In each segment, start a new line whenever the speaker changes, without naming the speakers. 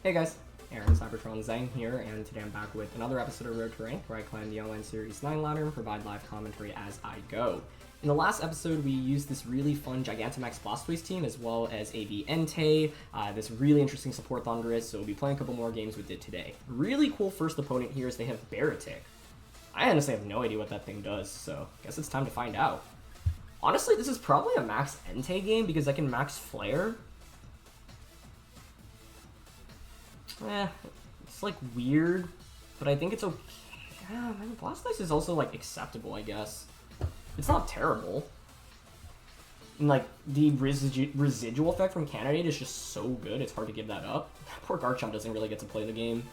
Hey guys, Aaron Cybertron Zhang here, and today I'm back with another episode of Road to Rank, where I climb the online Series 9 ladder and provide live commentary as I go. In the last episode, we used this really fun Gigantamax Blastoise team, as well as AV Entei, this really interesting support Thundurus, so we'll be playing a couple more games with it today. Really cool first opponent here is they have Baratic. I honestly have no idea what that thing does, so I guess it's time to find out. Honestly, this is probably a Max Entei game, because I can Max Flare. It's like weird, but I think it's okay. Yeah, man, Blastoise is also like acceptable, I guess. It's not terrible. And like the residual effect from Candidate is just so good, it's hard to give that up. Poor Garchomp doesn't really get to play the game.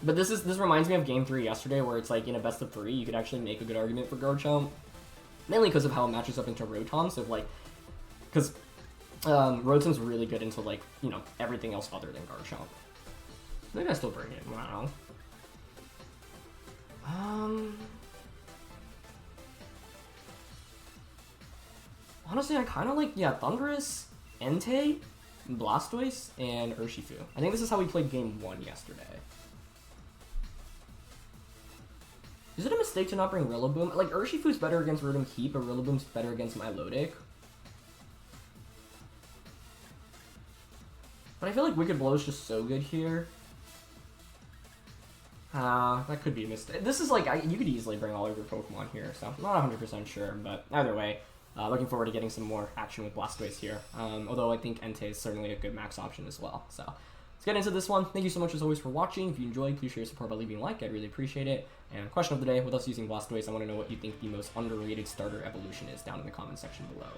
But this reminds me of Game 3 yesterday, where it's like in a best of 3, you could actually make a good argument for Garchomp. Mainly because of how it matches up into Rotom, so like, because Rotom's really good into like, you know, everything else other than Garchomp. Maybe I still bring it, I don't know. Honestly, I kind of like, yeah, Thundurus, Entei, Blastoise, and Urshifu. I think this is how we played Game 1 yesterday. Is it a mistake to not bring Rillaboom? Like, Urshifu's better against Rotom Heat, but Rillaboom's better against Milotic. But I feel like Wicked Blow is just so good here. That could be a mistake. This is like, you could easily bring all of your Pokemon here, so I'm not 100% sure, but either way, looking forward to getting some more action with Blastoise here. Although I think Entei is certainly a good max option as well, so let's get into this one. Thank you so much as always for watching. If you enjoyed, please share your support by leaving a like. I'd really appreciate it. And question of the day, with us using Blastoise, I want to know what you think the most underrated starter evolution is down in the comment section below.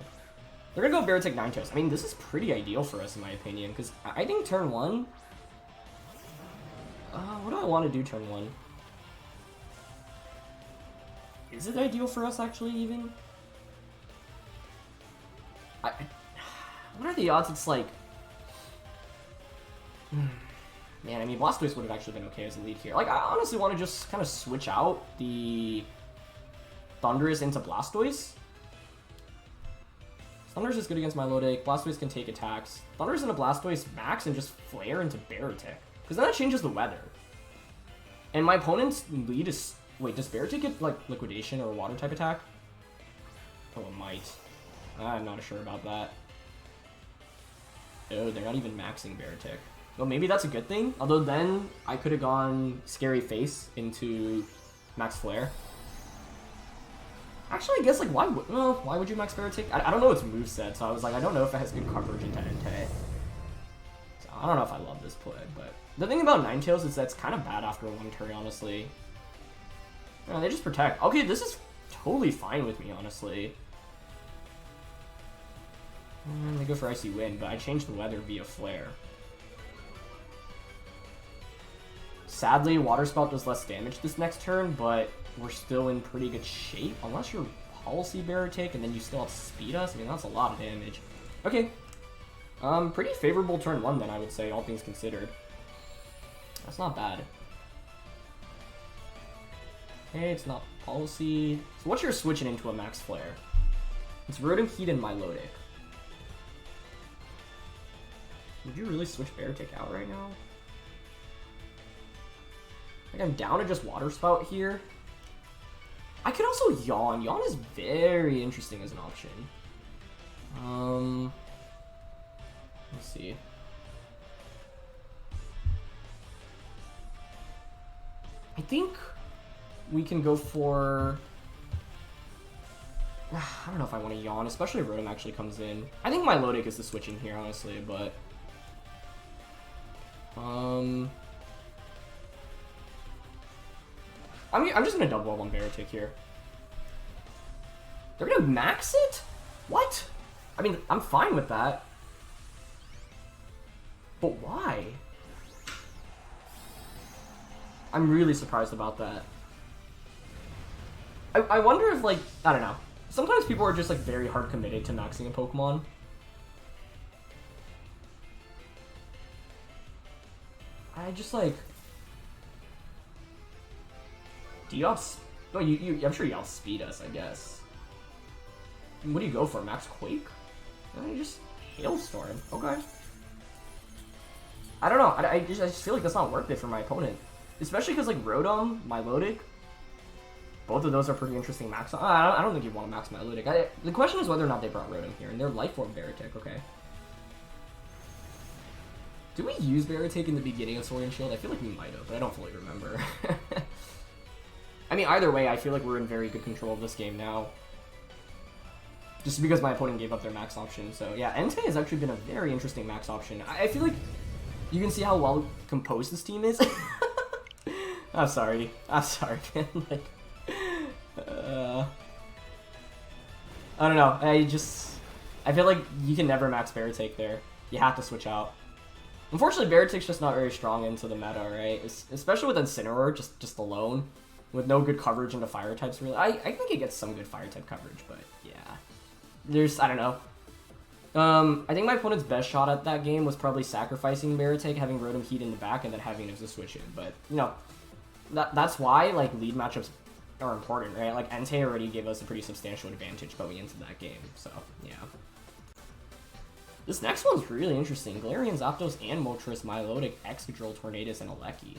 They're going to go Baratic Ninetales. I mean, this is pretty ideal for us in my opinion, because I think turn 1... what do I want to do turn 1? Is it ideal for us actually even? What are the odds it's like... Man, I mean, Blastoise would have actually been okay as a lead here. Like, I honestly want to just kind of switch out the Thundurus into Blastoise. Thundurus is good against Milotic. Blastoise can take attacks. Thundurus into Blastoise max and just flare into Baratic, because then that changes the weather. And my opponent's lead is... Wait, does Baratic get, like, Liquidation or a Water type attack? Oh, it might. I'm not sure about that. Oh, they're not even maxing Baratic. Well, maybe that's a good thing. Although then I could have gone Scary Face into Max Flare. Actually, I guess, like, why would you Max Baratic? I don't know its moveset, so I was like, I don't know if it has good coverage into Entei. So I don't know if I love this play, but... The thing about Ninetales is that it's kind of bad after one turn, honestly. No, they just protect. Okay, this is totally fine with me, honestly. They go for Icy Wind, but I changed the weather via Flare. Sadly, Water Spout does less damage this next turn, but we're still in pretty good shape. Unless you're Policy Baratic, and then you still outspeed us. I mean, that's a lot of damage. Okay. Pretty favorable turn 1 then, I would say, all things considered. That's not bad. Okay, it's not Policy. So what's your switching into a Max Flare? It's Rotom Heat and Milotic. Would you really switch Baratic out right now? Like, I'm down to just Water Spout here. I could also Yawn. Yawn is very interesting as an option. Let's see. I think we can go for... I don't know if I want to Yawn, especially if Rotom actually comes in. I think Milotic is the switch in here, honestly, but... I'm just gonna double up on Baratic here. They're gonna max it? What? I mean, I'm fine with that. But why? I'm really surprised about that. I wonder if, like, I don't know. Sometimes people are just, like, very hard committed to maxing a Pokemon. I just, like... Do you no, I'm sure you outspeed us, I guess. What do you go for? Max Quake? You just Hailstorm. Okay. I don't know. I just feel like that's not worth it for my opponent. Especially because, like, Rotom, Milotic, both of those are pretty interesting max. I don't think you want to max Milotic. The question is whether or not they brought Rotom here, and they're Life Orb Barratic, okay. Did we use Barratic in the beginning of Sword and Shield? I feel like we might have, but I don't fully remember. I mean, either way, I feel like we're in very good control of this game now. Just because my opponent gave up their max option. So, yeah, Entei has actually been a very interesting max option. I feel like you can see how well composed this team is. I'm sorry, man. Like, I don't know. I feel like you can never max Barratic there. You have to switch out. Unfortunately, Barratic's just not very strong into the meta, right? Especially with Incineroar, just alone, with no good coverage into fire types. Really, I think it gets some good fire type coverage, but yeah, I don't know. I think my opponent's best shot at that game was probably sacrificing Barratic, having Rotom Heat in the back, and then having it as a switch in. But you know, that's why like lead matchups are important, right? Like Entei already gave us a pretty substantial advantage going into that game, so yeah. This next one's really interesting. Galarian, Zapdos, and Moltres, Milotic, Excadrill, Tornadus, and Alecki.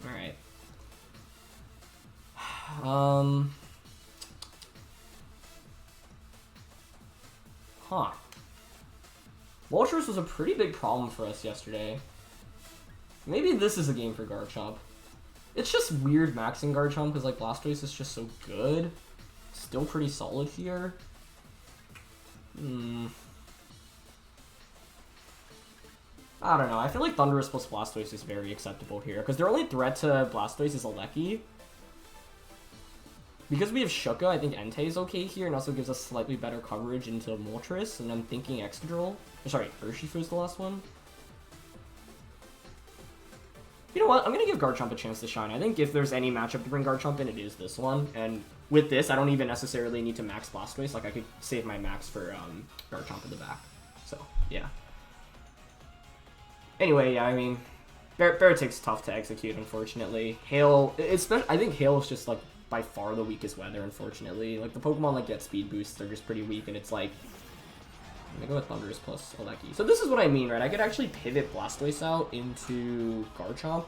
Alright. Huh. Moltres was a pretty big problem for us yesterday. Maybe this is a game for Garchomp. It's just weird maxing Garchomp because like Blastoise is just so good. Still pretty solid here. I don't know. I feel like Thundurus plus Blastoise is very acceptable here because their only threat to Blastoise is Alecki. Because we have Shuka, I think Entei is okay here and also gives us slightly better coverage into Moltres, and I'm thinking Excadrill. Sorry, Urshifu is the last one. You know what? I'm going to give Garchomp a chance to shine. I think if there's any matchup to bring Garchomp in, it is this one. And with this, I don't even necessarily need to max Blastoise. Like, I could save my max for Garchomp in the back. So, yeah. Anyway, yeah, I mean, Barratic's tough to execute, unfortunately. Hail, I think Hail is just, like, by far the weakest weather, unfortunately. Like, the Pokemon, like, get speed boosts, they're just pretty weak, and it's like, I'm gonna go with Thundurus plus Alecki. So this is what I mean, right? I could actually pivot Blastoise out into Garchomp.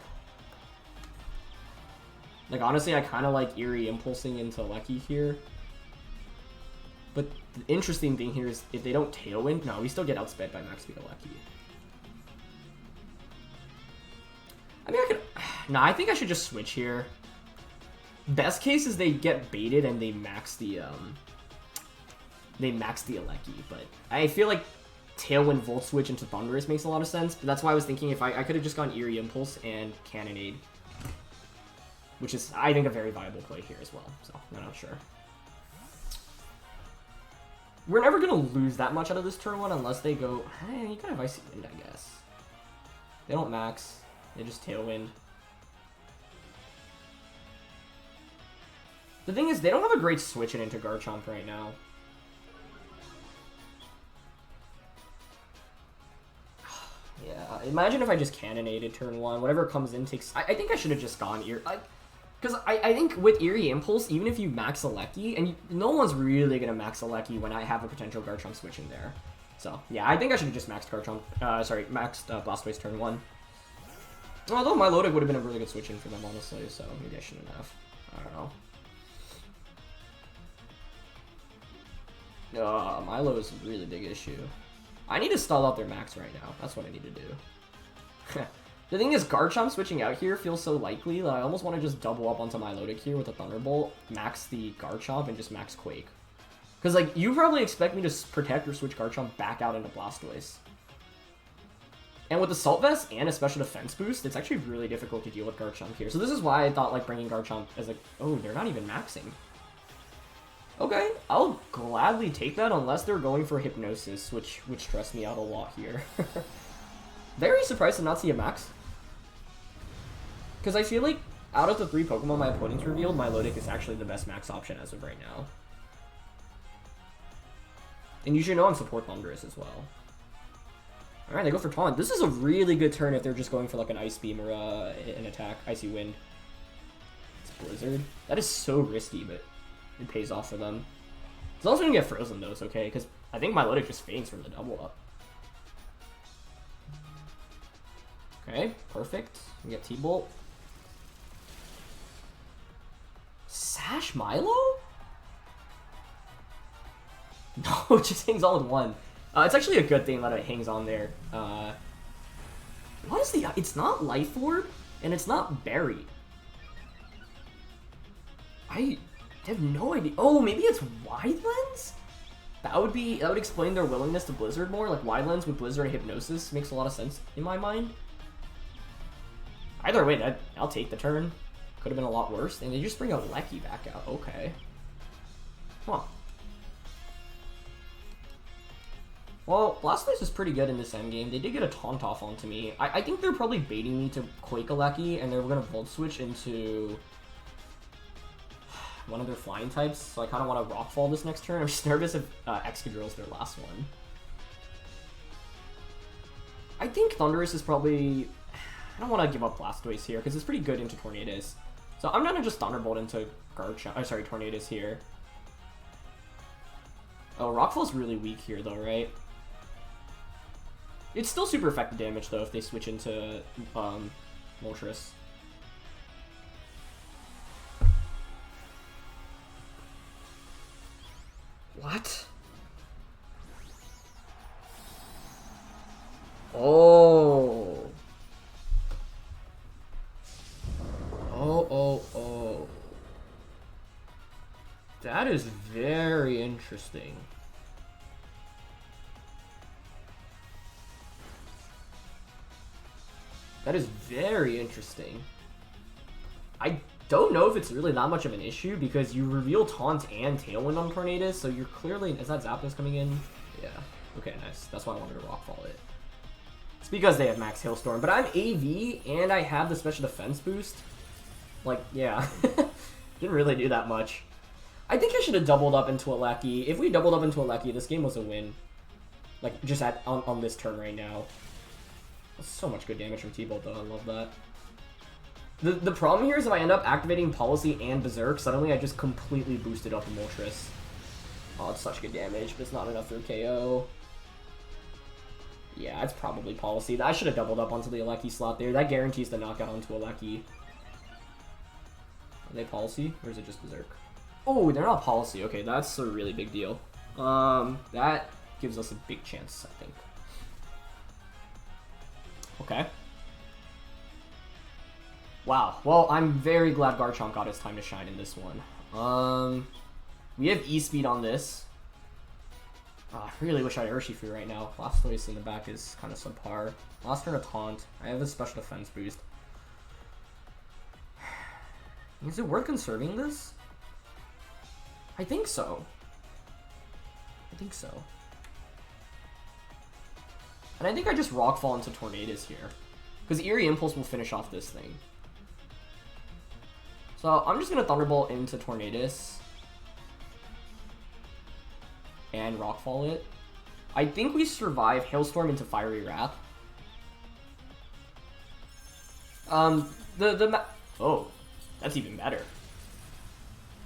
Like, honestly, I kind of like Eerie Impulsing into Alecki here. But the interesting thing here is if they don't Tailwind, no, we still get outsped by max speed Alecki. I mean, I could... Nah, I think I should just switch here. Best case is they get baited and they max the Alecki, but I feel like Tailwind Volt Switch into Thundurus makes a lot of sense, but that's why I was thinking if I could have just gone Eerie Impulse and Cannonade, which is, I think, a very viable play here as well, so I'm not sure. We're never going to lose that much out of this turn one unless they go, hey, you kind of Icy Wind, I guess. They don't max, they just Tailwind. The thing is, they don't have a great switch into Garchomp right now. Yeah, imagine if I just Cannonaded turn one. Whatever comes in takes... I think I should have just gone Eerie... Because I think with Eerie Impulse, even if you max Alecki, and no one's really going to max Alecki when I have a potential Garchomp switch in there. So, yeah, I think I should have just maxed Garchomp... maxed Blastoise turn one. Although Milotic would have been a really good switch in for them, honestly, so maybe I shouldn't have. I don't know. Milo is a really big issue. I need to stall out their max right now. That's what I need to do. The thing is, Garchomp switching out here feels so likely that I almost want to just double up onto Milotic here with a Thunderbolt, max the Garchomp, and just max Quake. Because, like, you probably expect me to protect or switch Garchomp back out into Blastoise. And with the Salt Vest and a special defense boost, it's actually really difficult to deal with Garchomp here. So this is why I thought, like, bringing Garchomp as a... Oh, they're not even maxing. Okay, I'll gladly take that unless they're going for Hypnosis, which would stress me out a lot here. Very surprised to not see a max. Because I feel like out of the 3 Pokemon my opponents revealed, Milotic is actually the best max option as of right now. And you should know I'm support Thundurus as well. Alright, they go for Taunt. This is a really good turn if they're just going for like an Ice Beam or an attack. Icy Wind. It's Blizzard. That is so risky, but it pays off for them. As long as we can get frozen, though, it's okay, because I think Milotic just faints from the double up. Okay, perfect. We get T-Bolt. Sash Milo? No, it just hangs on with one. It's actually a good thing that it hangs on there. What is the... It's not Life Orb, and it's not Buried. I have no idea. Oh, maybe it's Wide Lens? That would explain their willingness to Blizzard more. Like, Wide Lens with Blizzard and Hypnosis makes a lot of sense in my mind. Either way, I'll take the turn. Could have been a lot worse. And they just bring a Lecky back out. Okay. Huh. Well, Blastoise is pretty good in this endgame. They did get a Taunt off onto me. I think they're probably baiting me to Quake a Lecky, and they're going to Volt Switch into one of their flying types, so I kind of want to Rockfall this next turn. I'm just nervous if Excadrill's their last one. I think Thundurus is probably... I don't want to give up Blastoise here, because it's pretty good into Tornadus. So I'm going to just Thunderbolt into Tornadus here. Oh, Rockfall's really weak here, though, right? It's still super effective damage, though, if they switch into Moltres. What? Oh. Oh. That is very interesting. That is very interesting. I don't know if it's really that much of an issue because you reveal Taunt and Tailwind on Tornadus, so you're clearly... Is that Zapdos coming in? Yeah. Okay, nice. That's why I wanted to Rockfall it. It's because they have Max Hailstorm, but I'm AV and I have the special defense boost. Like, yeah. Didn't really do that much. I think I should have doubled up into a Lecky. If we doubled up into a Lecky, this game was a win. Like, just on this turn right now. That's so much good damage from T-Bolt, though. I love that. The problem here is if I end up activating Policy and Berserk, suddenly I just completely boosted up the Moltres. Oh, it's such good damage, but it's not enough for a KO. Yeah, it's probably Policy. I should have doubled up onto the Alecki slot there. That guarantees the knockout onto Alecki. Are they Policy, or is it just Berserk? Oh, they're not Policy. Okay, that's a really big deal. That gives us a big chance, I think. Okay. Wow. Well, I'm very glad Garchomp got his time to shine in this one. We have E-Speed on this. I really wish I had Urshifu right now. Blastoise in the back is kind of subpar. Last turn a Taunt. I have a special defense boost. Is it worth conserving this? I think so. I think so. And I think I just Rockfall into Tornadus here. Because Eerie Impulse will finish off this thing. So I'm just going to Thunderbolt into Tornadus. And Rockfall it. I think we survive Hailstorm into Fiery Wrath. Oh, that's even better.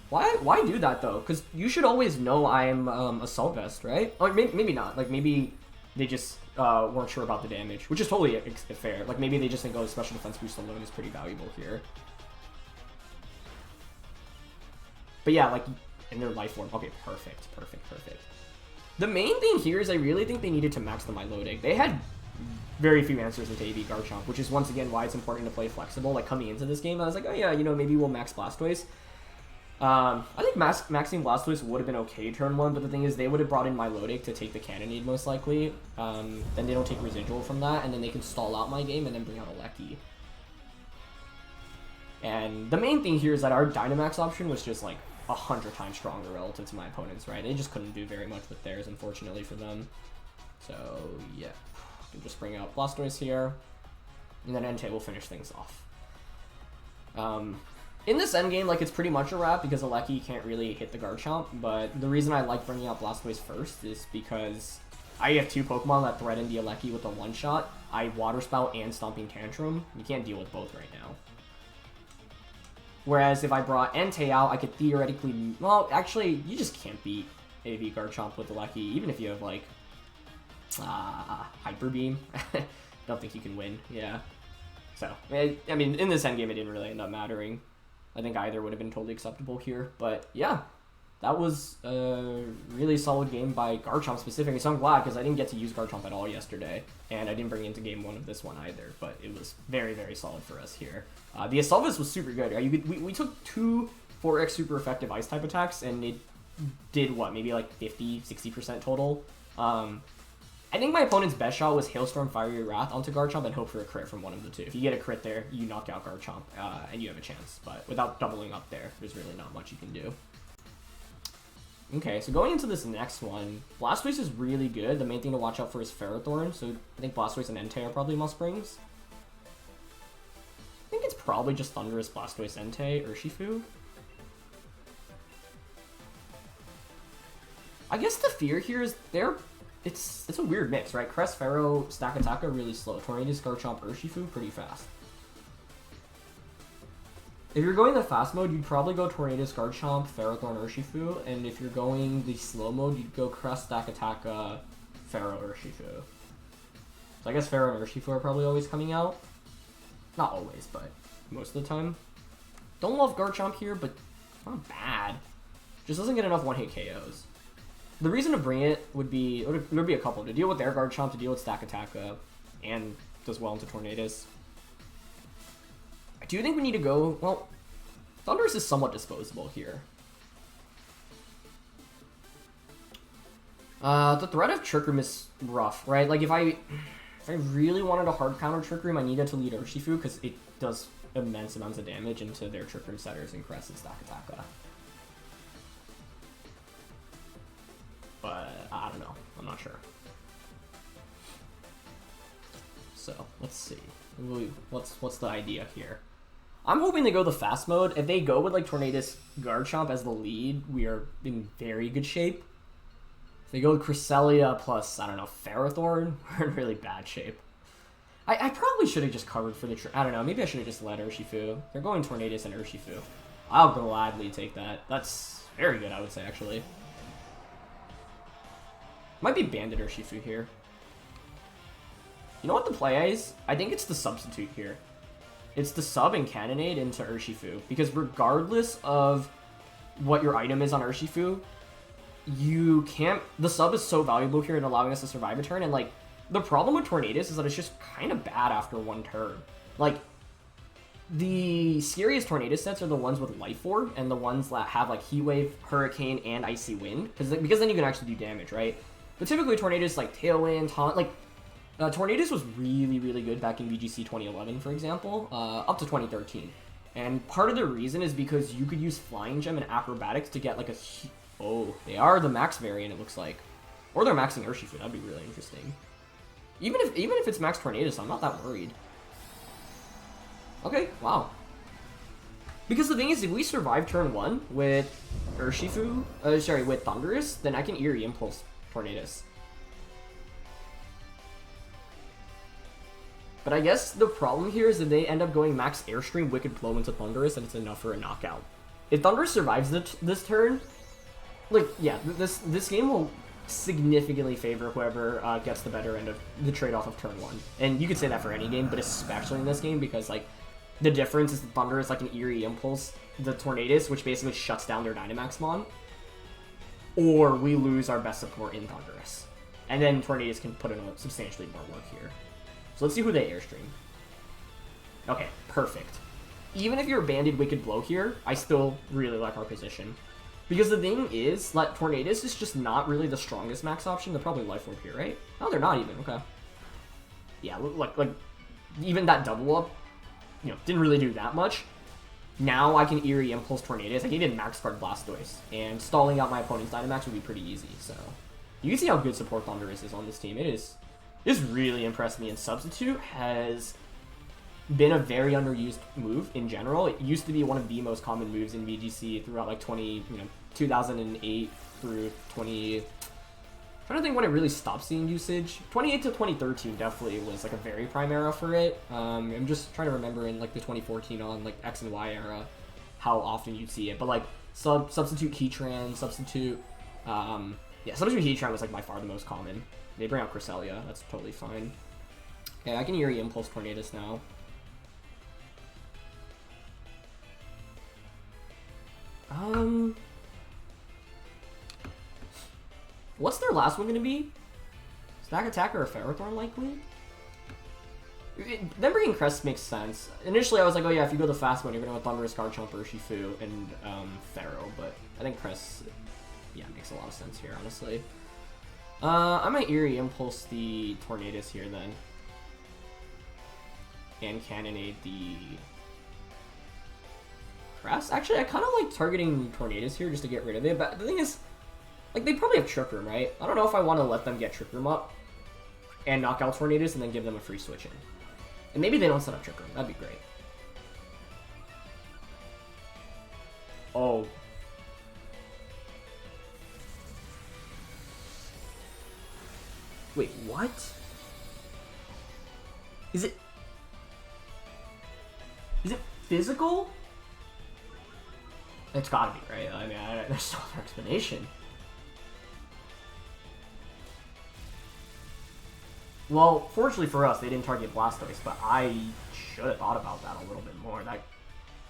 Why do that though? Because you should always know I'm Assault Vest, right? Or maybe not. Like maybe they just weren't sure about the damage, which is totally fair. Like maybe they just think, oh, special defense boost alone is pretty valuable here. But yeah, like in their life form. Okay, perfect. The main thing here is I really think they needed to max the Milotic. They had very few answers into AV Garchomp, which is once again why it's important to play flexible. Like coming into this game, I was like, oh yeah, you know, maybe we'll max Blastoise. I think maxing Blastoise would have been okay turn one, but the thing is they would have brought in Milotic to take the Cannonade most likely. Then they don't take residual from that, and then they can stall out my game and then bring out a Lecky. And the main thing here is that our Dynamax option was just like 100 times stronger relative to my opponents, right? They just couldn't do very much with theirs, unfortunately for them. So yeah, we can just bring out Blastoise here, and then Entei will finish things off. In this endgame, like, it's pretty much a wrap because Alecki can't really hit the Garchomp, but the reason I like bringing out Blastoise first is because I have two Pokemon that threaten the Alecki with a one-shot. I Water Spout and Stomping Tantrum. You can't deal with both right now. Whereas if I brought Entei out, I could theoretically... Well, actually, you just can't beat AV Garchomp with Alecki, even if you have, like, Hyper Beam. Don't think you can win, yeah. So, I mean, in this endgame, it didn't really end up mattering. I think either would have been totally acceptable here. But yeah, that was a really solid game by Garchomp specifically. So I'm glad, because I didn't get to use Garchomp at all yesterday. And I didn't bring it into game 1 of this one either. But it was very, very solid for us here. The Assaultus was super good. We took 2 4x super effective ice type attacks, and it did what, maybe like 50-60% total. I think my opponent's best shot was Hailstorm Fiery Wrath onto Garchomp and hope for a crit from one of the two. If you get a crit there, you knock out Garchomp, and you have a chance. But without doubling up there, there's really not much you can do. Okay, so going into this next one, Blastoise is really good. The main thing to watch out for is Ferrothorn, so I think Blastoise and Entei are probably must-brings. I think it's probably just Thundurus, Blastoise, Entei, Urshifu. I guess the fear here is it's a weird mix, right? Crest, Pharaoh, Stakataka really slow. Tornadus, Garchomp, Urshifu pretty fast. If you're going the fast mode, you'd probably go Tornadus, Garchomp, Ferrothorn, Urshifu, and if you're going the slow mode, you'd go Crest, Stakataka, Pharaoh, Urshifu. So I guess Pharaoh and Urshifu are probably always coming out. Not always, but most of the time. Don't love Garchomp here, but not bad. Just doesn't get enough one-hit KOs. The reason to bring it would be a couple. To deal with their Garchomp, to deal with Stakataka, and does well into Tornadus. I do think we need to go... Well, Thundurus is somewhat disposable here. The threat of Trick Room is rough, right? Like, if I really wanted a hard counter Trick Room, I needed to lead Urshifu, because it does immense amounts of damage into their Trick Room setters in Crest and Stakataka. But I don't know. I'm not sure. So let's see. What's the idea here? I'm hoping they go the fast mode. If they go with like Tornadus Garchomp as the lead, we are in very good shape. If they go with Cresselia plus, I don't know, Ferrothorn, we're in really bad shape. I probably should have just covered for the... I don't know. Maybe I should have just let Urshifu. They're going Tornadus and Urshifu. I'll gladly take that. That's very good, I would say, actually. Might be Bandit Urshifu here. You know what the play is? I think it's the substitute here. It's the sub and Cannonade into Urshifu. Because regardless of what your item is on Urshifu, you can't... The sub is so valuable here in allowing us to survive a turn. And, like, the problem with Tornadus is that it's just kind of bad after one turn. Like, the scariest Tornadus sets are the ones with Life Orb and the ones that have, like, Heat Wave, Hurricane, and Icy Wind. Because then you can actually do damage, right? But typically Tornadus, like, Tailwind, Taunt, like... Tornadus was really, really good back in VGC 2011, for example, up to 2013. And part of the reason is because you could use Flying Gem and Acrobatics to get, like, a... Oh, they are the max variant, it looks like. Or they're maxing Urshifu, that'd be really interesting. Even if it's max Tornadus, I'm not that worried. Okay, wow. Because the thing is, if we survive turn 1 with Urshifu, with Thundurus, then I can Eerie Impulse Tornadus. But I guess the problem here is that they end up going max Airstream Wicked Blow into Thundurus, and it's enough for a knockout. If Thundurus survives this turn, like, yeah, this game will significantly favor whoever gets the better end of the trade-off of turn 1. And you could say that for any game, but especially in this game, because, like, the difference is the Thundurus, like, an Eerie Impulse, the Tornadus, which basically shuts down their Dynamax Mon, or we lose our best support in Thundurus. And then Tornadus can put in substantially more work here. So let's see who they Airstream. Okay, perfect. Even if you're banded Wicked Blow here, I still really like our position. Because the thing is, that Tornadus is just not really the strongest max option. They're probably Life Orb here, right? No, they're not even. Okay. Yeah, like even that double up, you know, didn't really do that much. Now I can Eerie Impulse Tornadus. I can even Max Guard Blastoise. And stalling out my opponent's Dynamax would be pretty easy, so... You can see how good support Thundurus is on this team. It's really impressed me, and Substitute has been a very underused move in general. It used to be one of the most common moves in VGC throughout like 2008 through 20... I'm trying to think when it really stopped seeing usage. 2008 to 2013 definitely was like a very prime era for it. I'm just trying to remember in like the 2014 on like X and Y era how often you'd see it. But like Substitute Heatran, Substitute... yeah, Substitute Heatran was like by far the most common. They bring out Cresselia, that's totally fine. Okay, I can Eerie Impulse Tornadus now. What's their last one gonna be? Stack Attacker or Ferrothorn, likely? Them bringing Crest makes sense. Initially, I was like, oh yeah, if you go the fast one, you're gonna have Thundurus, Garchomp, Urshifu, and Pharaoh, but I think Crest, yeah, makes a lot of sense here, honestly. I might Eerie Impulse the Tornadus here, then. And Cannonade the Crest. Actually, I kind of like targeting Tornadus here just to get rid of it, but the thing is, like, they probably have Trick Room, right? I don't know if I want to let them get Trick Room up and knock out Tornadus and then give them a free switch in. And maybe they don't set up Trick Room. That'd be great. Oh. Wait, what? Is it physical? It's gotta be, right? I mean, there's no other explanation. Well, fortunately for us, they didn't target Blastoise, but I should have thought about that a little bit more. That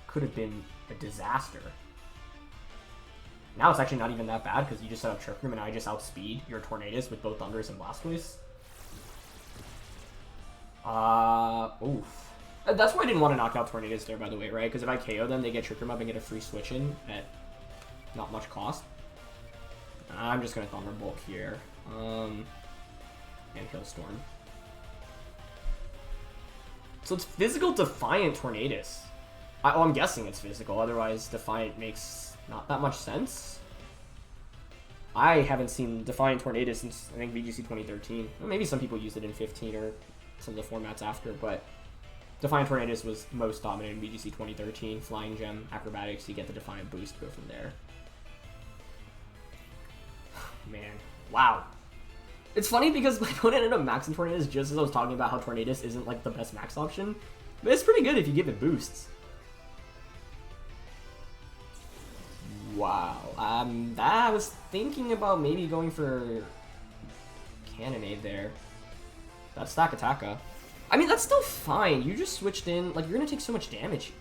could have been a disaster. Now it's actually not even that bad, because you just set up Trick Room and I just outspeed your Tornadus with both Thundurus and Blastoise. Oof. That's why I didn't want to knock out Tornadus there, by the way, right? Because if I KO them, they get Trick Room up and get a free switch in at not much cost. I'm just going to Thunderbolt here. And Hailstorm. So it's physical Defiant Tornadus. I'm guessing it's physical, otherwise Defiant makes not that much sense. I haven't seen Defiant Tornadus since, I think, VGC 2013. Or maybe some people used it in 15 or some of the formats after, but Defiant Tornadus was most dominant in VGC 2013. Flying Gem, Acrobatics, you get the Defiant boost, go from there. Man, wow. It's funny because my opponent ended up maxing Tornadus just as I was talking about how Tornadus isn't like the best max option. But it's pretty good if you give it boosts. Wow. I was thinking about maybe going for Cannonade there. That's Stack Attacka. I mean, that's still fine. You just switched in. Like, you're going to take so much damage.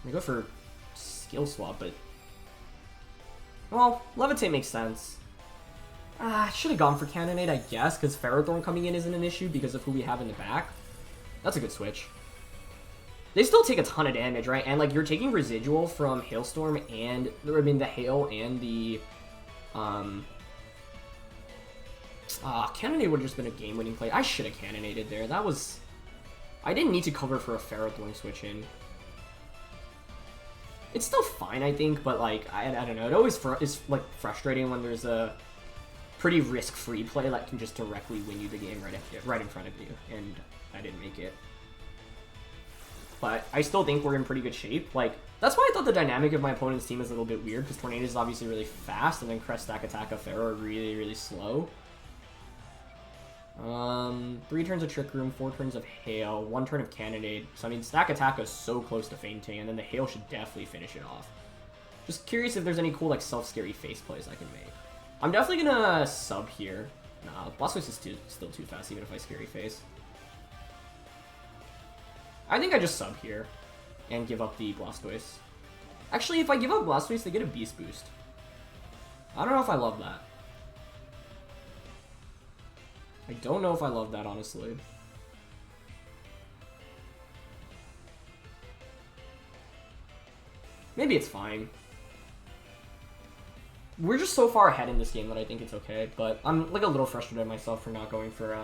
I'm going to go for Skill Swap, but... Well, Levitate makes sense. I should have gone for Cannonade, I guess, because Ferrothorn coming in isn't an issue because of who we have in the back. That's a good switch. They still take a ton of damage, right? And, like, you're taking residual from Hailstorm and... I mean, the Hail and the... Cannonade would have just been a game-winning play. I should have Cannonaded there. That was... I didn't need to cover for a Ferrothorn switch in. It's still fine, I think, but, like, I don't know. It always is, like, frustrating when there's a pretty risk-free play that can just directly win you the game right in front of you, and I didn't make it. But I still think we're in pretty good shape. Like, that's why I thought the dynamic of my opponent's team is a little bit weird, because Tornadus is obviously really fast, and then Crest, Stack Attack, Pharaoh are really, really slow. 3 turns of Trick Room, 4 turns of Hail, 1 turn of Cannonade. So, I mean, Stack Attack is so close to fainting, and then the Hail should definitely finish it off. Just curious if there's any cool, like, self-scary face plays I can make. I'm definitely gonna sub here. Nah, Blastoise is still too fast, even if I scary face. I think I just sub here and give up the Blastoise. Actually, if I give up Blastoise, they get a Beast Boost. I don't know if I love that. I don't know if I love that, honestly. Maybe it's fine. We're just so far ahead in this game that I think it's okay, but I'm like a little frustrated at myself for not going for,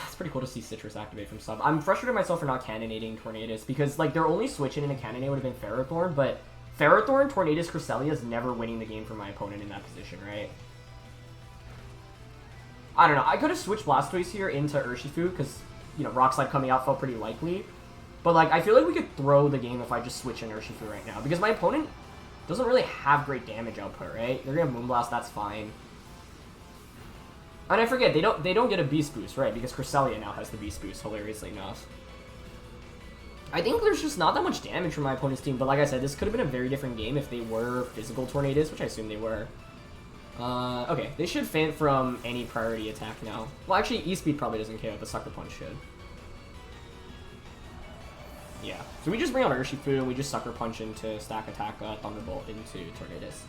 It's pretty cool to see Citrus activate from sub. I'm frustrated at myself for not Cannonading Tornadus, because, like, their only switch in a Cannonade would have been Ferrothorn, but Ferrothorn, Tornadus, Cresselia is never winning the game for my opponent in that position, right? I don't know. I could have switched Blastoise here into Urshifu, because, you know, Rock Slide coming out felt pretty likely. But, like, I feel like we could throw the game if I just switch in Urshifu right now, because my opponent doesn't really have great damage output, right? They're gonna Moonblast, that's fine. And I forget, they don't get a Beast Boost, right? Because Cresselia now has the Beast Boost, hilariously enough. I think there's just not that much damage from my opponent's team, but like I said, this could have been a very different game if they were physical Tornadus, which I assume they were. Okay, they should faint from any priority attack now. Well, actually, E-Speed probably doesn't KO, but Sucker Punch should. Yeah. So we just bring out Urshifu, and we just Sucker Punch into Stack Attack, Thunderbolt into Tornadus.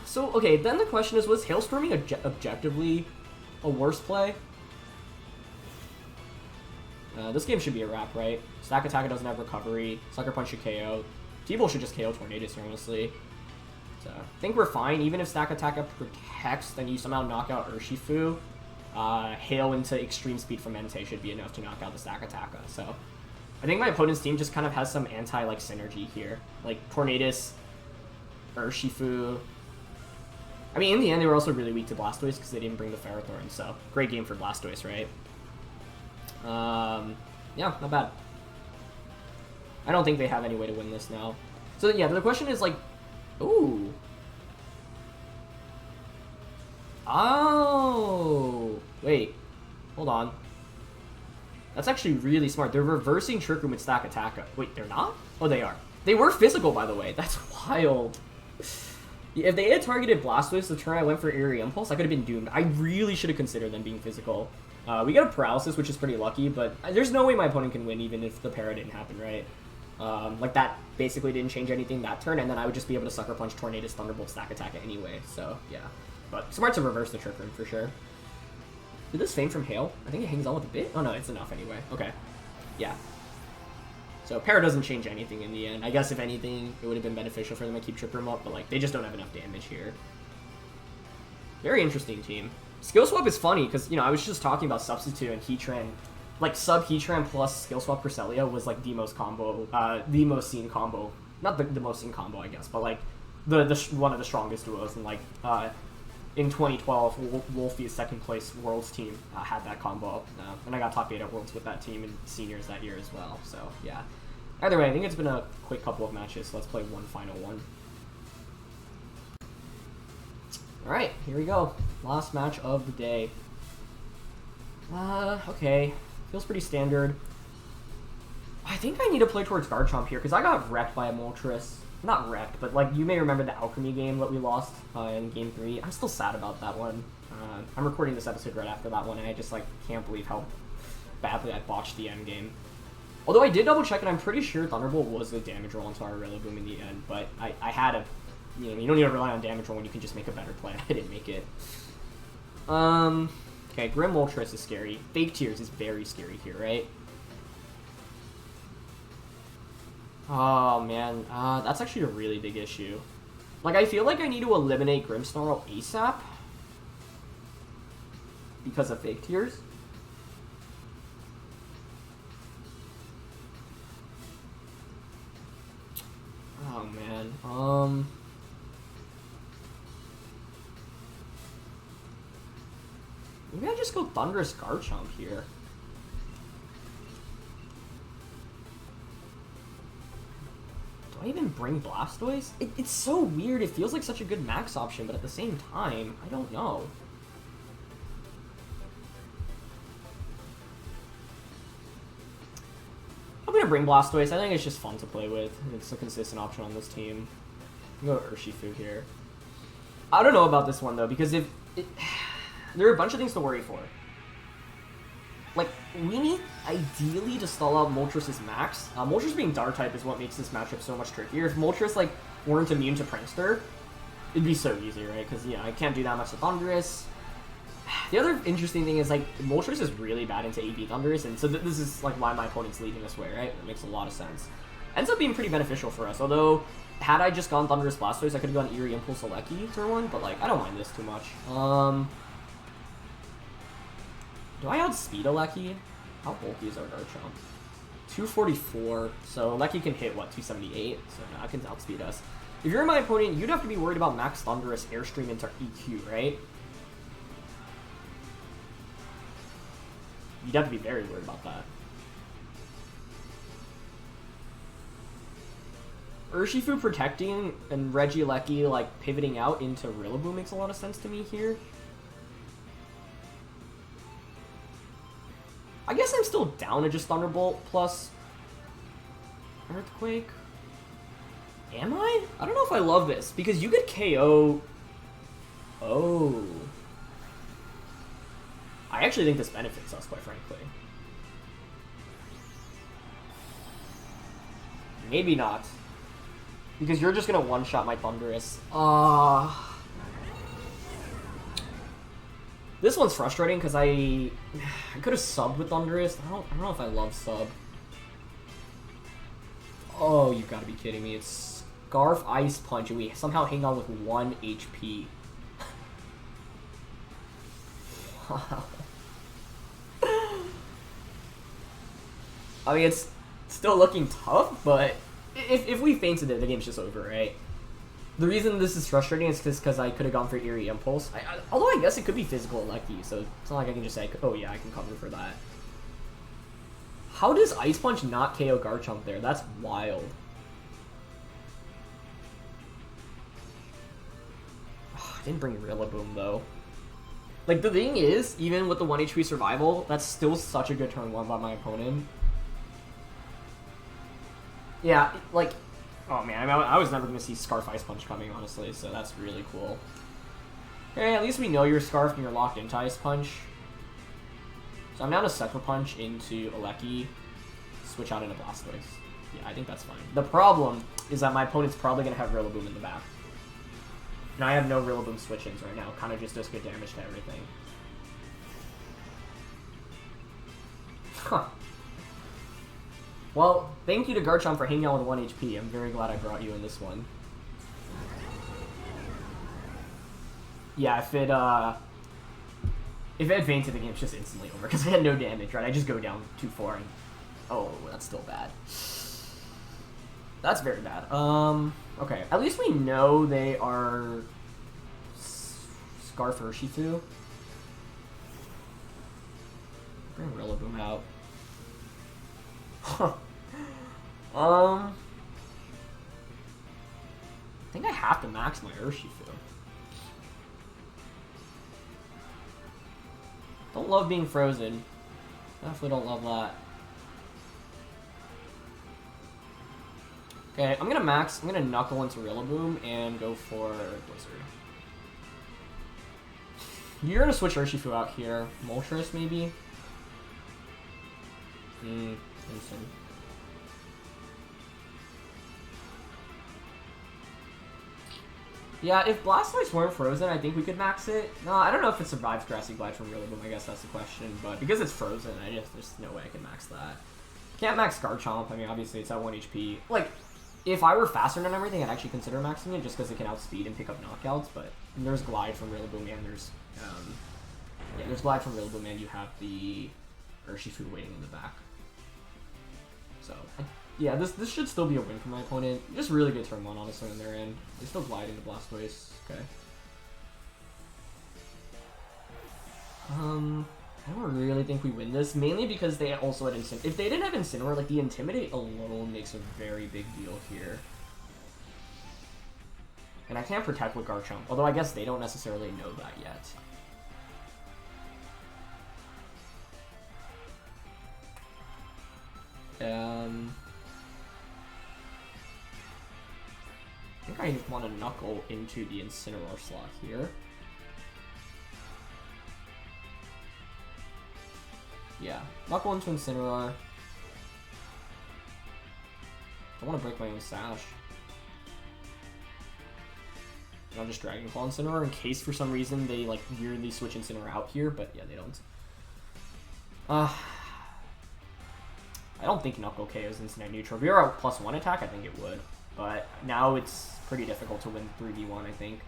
So, okay, then the question is, was Hailstorming objectively a worse play? This game should be a wrap, right? Stack Attack doesn't have recovery. Sucker Punch should KO. T-Bolt should just KO Tornadus, honestly. So, I think we're fine. Even if Stack Attack protects, then you somehow knock out Urshifu. Hail into Extreme Speed from Entei should be enough to knock out the Stack Attack. So, I think my opponent's team just kind of has some anti-like synergy here. Like, Tornadus, Urshifu. I mean, in the end, they were also really weak to Blastoise because they didn't bring the Ferrothorn. So, great game for Blastoise, right? Yeah, not bad. I don't think they have any way to win this now. So, yeah, the question is, like, ooh. Oh. Wait. Hold on. That's actually really smart. They're reversing Trick Room with Stack Attack. Wait, they're not? Oh, they are. They were physical, by the way. That's wild. If they had targeted Blastoise the turn I went for Eerie Impulse, I could have been doomed. I really should have considered them being physical. We got a Paralysis, which is pretty lucky, but there's no way my opponent can win even if the para didn't happen, right? Like, that basically didn't change anything that turn, and then I would just be able to Sucker Punch, Tornadus, Thunderbolt, Stack Attack it anyway, so, yeah. But smart to reverse the Trick Room, for sure. Did this feign from Hail? I think it hangs on with a bit? Oh, no, it's enough anyway. Okay. Yeah. So, para doesn't change anything in the end. I guess, if anything, it would have been beneficial for them to keep Trick Room up, but, like, they just don't have enough damage here. Very interesting team. Skill Swap is funny, because, you know, I was just talking about Substitute and Heatran. Like, Sub Heatran plus Skill Swap Cresselia was, like, the most seen combo. Not the most seen combo, I guess, but, like, one of the strongest duos. And, like, in 2012, Wolfie's second place Worlds team had that combo. And I got top 8 at Worlds with that team in seniors that year as well. So, yeah. Either way, I think it's been a quick couple of matches, so let's play one final one. Alright, here we go. Last match of the day. Okay. Feels pretty standard. I think I need to play towards Garchomp here, because I got wrecked by a Moltres. Not wrecked, but, like, you may remember the Alchemy game that we lost in Game 3. I'm still sad about that one. I'm recording this episode right after that one, and I just, like, can't believe how badly I botched the end game. Although I did double check, and I'm pretty sure Thunderbolt was the damage roll into our Rillaboom in the end, but I had a... You know, you don't need to rely on damage roll when you can just make a better play. I didn't make it. Okay, Grim Moltres is scary. Fake Tears is very scary here, right? Oh, man. That's actually a really big issue. Like, I feel like I need to eliminate Grimmsnarl ASAP because of Fake Tears. Oh, man. Maybe I just go Thunderous Garchomp here. Do I even bring Blastoise? It's so weird. It feels like such a good max option, but at the same time, I don't know. I'm gonna bring Blastoise. I think it's just fun to play with. It's a consistent option on this team. I'm gonna go Urshifu here. I don't know about this one, though, because if... there are a bunch of things to worry for. Like, we need, ideally, to stall out Moltres' max. Moltres being Dark-type is what makes this matchup so much trickier. If Moltres, like, weren't immune to Prankster, it'd be so easy, right? Because, you know, I can't do that much to Thundurus. The other interesting thing is, like, Moltres is really bad into AB Thundurus, and so this is, like, why my opponent's leading this way, right? It makes a lot of sense. Ends up being pretty beneficial for us, although, had I just gone Thundurus Blastoise, I could have gone Eerie Impulse Aleki turn 1, but, like, I don't mind this too much. Do I outspeed Aleki? How bulky is our Garchomp? 244, so Aleki can hit, what, 278? So no, I can outspeed us. If you're my opponent, you'd have to be worried about Max Thundurus Airstream into EQ, right? You'd have to be very worried about that. Urshifu protecting and Regieleki, like, pivoting out into Rillaboom makes a lot of sense to me here. I guess I'm still down to just Thunderbolt plus Earthquake. Am I? I don't know if I love this, because you could KO... Oh. I actually think this benefits us, quite frankly. Maybe not. Because you're just gonna one-shot my Thundurus. This one's frustrating because I could have subbed with Thundurus. I don't know if I love sub. Oh, you've got to be kidding me. It's Scarf Ice Punch, and we somehow hang on with 1 HP. Wow. I mean, it's still looking tough, but if we fainted it, the game's just over, right? The reason this is frustrating is because I could have gone for Eerie Impulse. Although I guess it could be physical Electy, so it's not like I can just say, oh yeah, I can cover for that. How does Ice Punch not KO Garchomp there? That's wild. I didn't bring Rillaboom, though. Like, the thing is, even with the 1 HP survival, that's still such a good turn 1 by my opponent. Yeah, like... Oh man, I was never going to see Scarf Ice Punch coming, honestly, so that's really cool. Okay, at least we know you're Scarfed and you're locked into Ice Punch. So I'm down to Sucker Punch into Alecki, switch out into Blastoise. Yeah, I think that's fine. The problem is that my opponent's probably going to have Rillaboom in the back. And I have no Rillaboom switch-ins right now, kind of just does good damage to everything. Huh. Well, thank you to Garchomp for hanging out with 1 HP. I'm very glad I brought you in this one. Yeah, if it had fainted, the game's just instantly over, because I had no damage, right? I just go down 2-4, and... Oh, that's still bad. That's very bad. Okay. At least we know they are... Scarf Urshifu. Bring Rillaboom out. I think I have to max my Urshifu. Don't love being frozen. Definitely don't love that. Okay, I'm gonna Knuckle into Rillaboom and go for Blizzard. You're gonna switch Urshifu out here. Moltres, maybe? Instant. Yeah, if Blastoise weren't frozen, I think we could max it. No, I don't know if it survives Grassy Glide from Rillaboom, I guess that's the question. But because it's frozen, there's no way I can max that. Can't max Garchomp. I mean, obviously it's at 1 HP. Like, if I were faster than everything, I'd actually consider maxing it just because it can outspeed and pick up knockouts. But there's Glide from Rillaboom and there's Glide from Rillaboom and you have the Urshifu waiting in the back. So, yeah, this should still be a win for my opponent. Just really good turn 1, honestly, on their end. They still glide into Blastoise. Okay. I don't really think we win this, mainly because they also had Incineroar. If they didn't have Incineroar, like, the Intimidate alone makes a very big deal here. And I can't protect with Garchomp, although I guess they don't necessarily know that yet. I think I want to Knuckle into the Incineroar slot here. Yeah, Knuckle into Incineroar. I want to break my own Sash. And I'll just Dragon Claw Incineroar in case for some reason they like weirdly switch Incineroar out here, but yeah, they don't. I don't think Knuckle KOs Instant neutral. If we were a +1 attack, I think it would. But now it's pretty difficult to win 3v1, I think.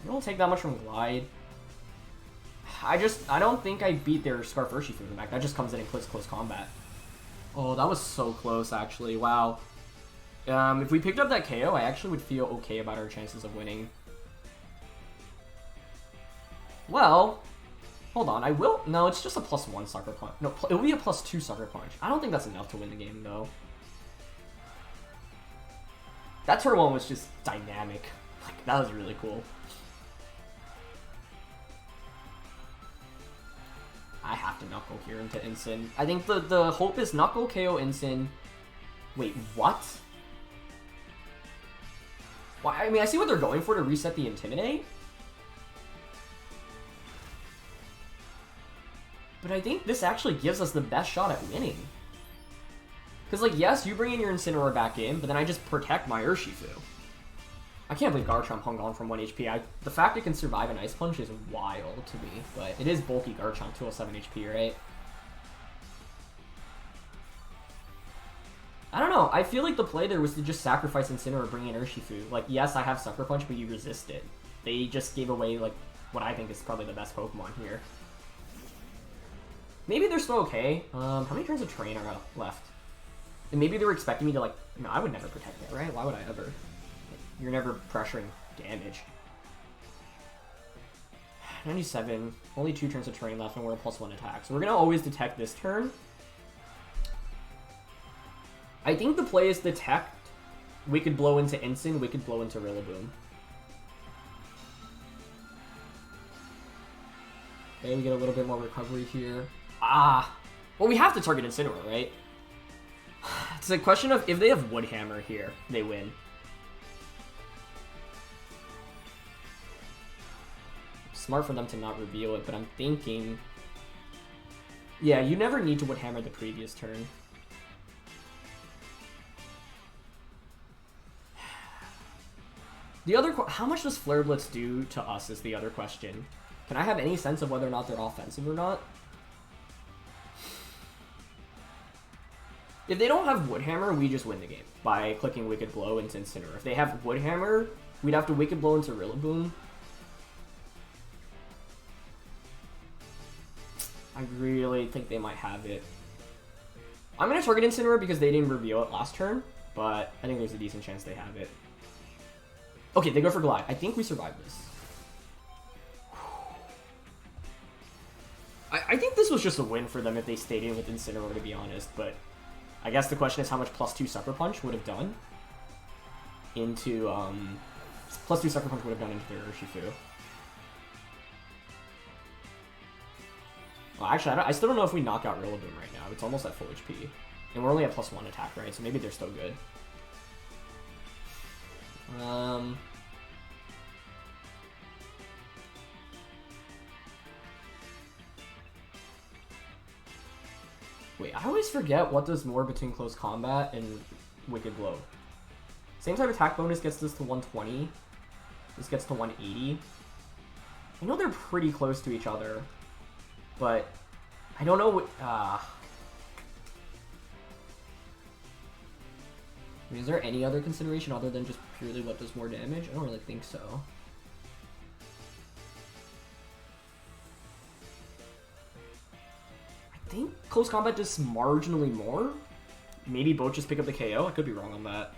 It won't take that much from Glide. I don't think I beat their Scarf Urshifu in the back. That just comes in and clicks close combat. Oh, that was so close, actually. Wow. If we picked up that KO, I actually would feel okay about our chances of winning. Well... Hold on, I will... No, it's just a +1 Sucker Punch. No, it will be a +2 Sucker Punch. I don't think that's enough to win the game, though. That turn 1 was just dynamic. Like, that was really cool. I have to Knuckle here into Incin. I think the hope is Knuckle, KO, Incin. Wait, what? Why? I mean, I see what they're going for to reset the Intimidate. But I think this actually gives us the best shot at winning. Because, like, yes, you bring in your Incineroar back in, but then I just protect my Urshifu. I can't believe Garchomp hung on from 1 HP. The fact it can survive an Ice Punch is wild to me, but it is bulky Garchomp, 207 HP, right? I don't know. I feel like the play there was to just sacrifice Incineroar, bring in Urshifu. Like, yes, I have Sucker Punch, but you resist it. They just gave away, like, what I think is probably the best Pokemon here. Maybe they're still okay. How many turns of Train are left? And maybe they were expecting me to, like... No, I would never protect it, right? Why would I ever? You're never pressuring damage. 97. Only 2 turns of Terrain left, and we're a +1 attack. So we're going to always detect this turn. I think the play is detect, Wicked Blow into Instant, Wicked Blow into Rillaboom. Okay, we get a little bit more recovery here. Ah! Well, we have to target Incineroar, right? It's a question of if they have Wood Hammer here, they win. Smart for them to not reveal it, but I'm thinking... Yeah, you never need to Wood Hammer the previous turn. The other... How much does Flare Blitz do to us is the other question. Can I have any sense of whether or not they're offensive or not? If they don't have Wood Hammer, we just win the game by clicking Wicked Blow into Incineroar. If they have Wood Hammer, we'd have to Wicked Blow into Rillaboom. I really think they might have it. I'm going to target Incineroar because they didn't reveal it last turn, but I think there's a decent chance they have it. Okay, they go for Glide. I think we survived this. I think this was just a win for them if they stayed in with Incineroar, to be honest, but I guess the question is how much +2 Sucker Punch would have done into, +2 Sucker Punch would have done into their Urshifu. Well, actually, I still don't know if we knock out Rillaboom right now. It's almost at full HP. And we're only at +1 attack, right? So maybe they're still good. Wait, I always forget what does more between Close Combat and Wicked Blow. Same type attack bonus gets this to 120. This gets to 180. I know they're pretty close to each other, but I don't know what... I mean, is there any other consideration other than just purely what does more damage? I don't really think so. I think Close Combat does marginally more. Maybe both just pick up the KO. I could be wrong on that.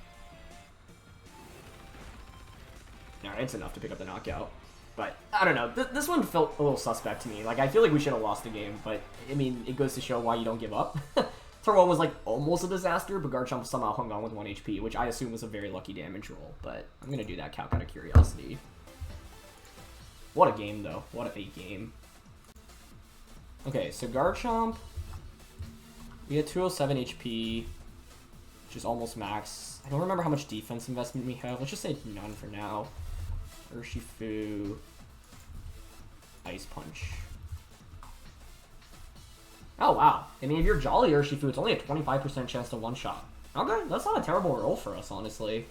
Alright, it's enough to pick up the knockout. But, I don't know. This one felt a little suspect to me. Like, I feel like we should have lost the game, but, I mean, it goes to show why you don't give up. Turn 1 was, like, almost a disaster, but Garchomp somehow hung on with 1 HP, which I assume was a very lucky damage roll. But I'm going to do that calc out of curiosity. What a game, though. What a game. Okay, so Garchomp, we had 207 HP, which is almost max. I don't remember how much defense investment we have. Let's just say none for now. Urshifu, Ice Punch. Oh, wow. I mean, if you're Jolly Urshifu, it's only a 25% chance to one-shot. Okay, that's not a terrible roll for us, honestly.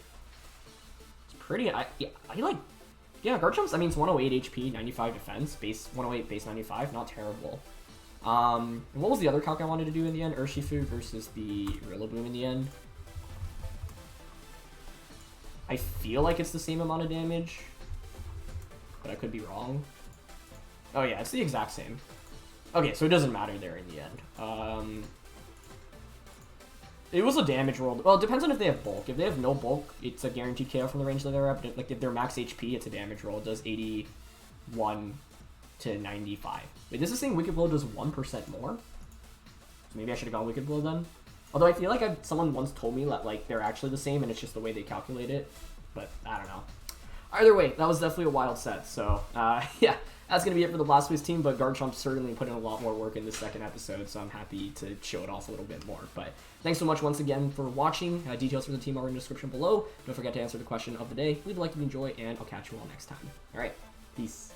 It's pretty... Yeah, Garchomp's, I mean, it's 108 HP, 95 defense, base 108, base 95, not terrible. What was the other calc I wanted to do in the end? Urshifu versus the Rillaboom in the end. I feel like it's the same amount of damage, but I could be wrong. Oh yeah, it's the exact same. Okay, so it doesn't matter there in the end. It was a damage roll. Well, it depends on if they have bulk. If they have no bulk, it's a guaranteed KO from the range that they're at. But like if they're max HP, it's a damage roll. It does 81 to 95. Wait, this is saying Wicked Blow does 1% more? So maybe I should have gone Wicked Blow then? Although I feel like someone once told me that like they're actually the same and it's just the way they calculate it. But I don't know. Either way, that was definitely a wild set. So yeah, that's going to be it for the Blastoise team. But Garchomp certainly put in a lot more work in this second episode. So I'm happy to show it off a little bit more. But thanks so much once again for watching. Details for the team are in the description below. Don't forget to answer the question of the day. Leave a like if you enjoy, and I'll catch you all next time. All right, peace.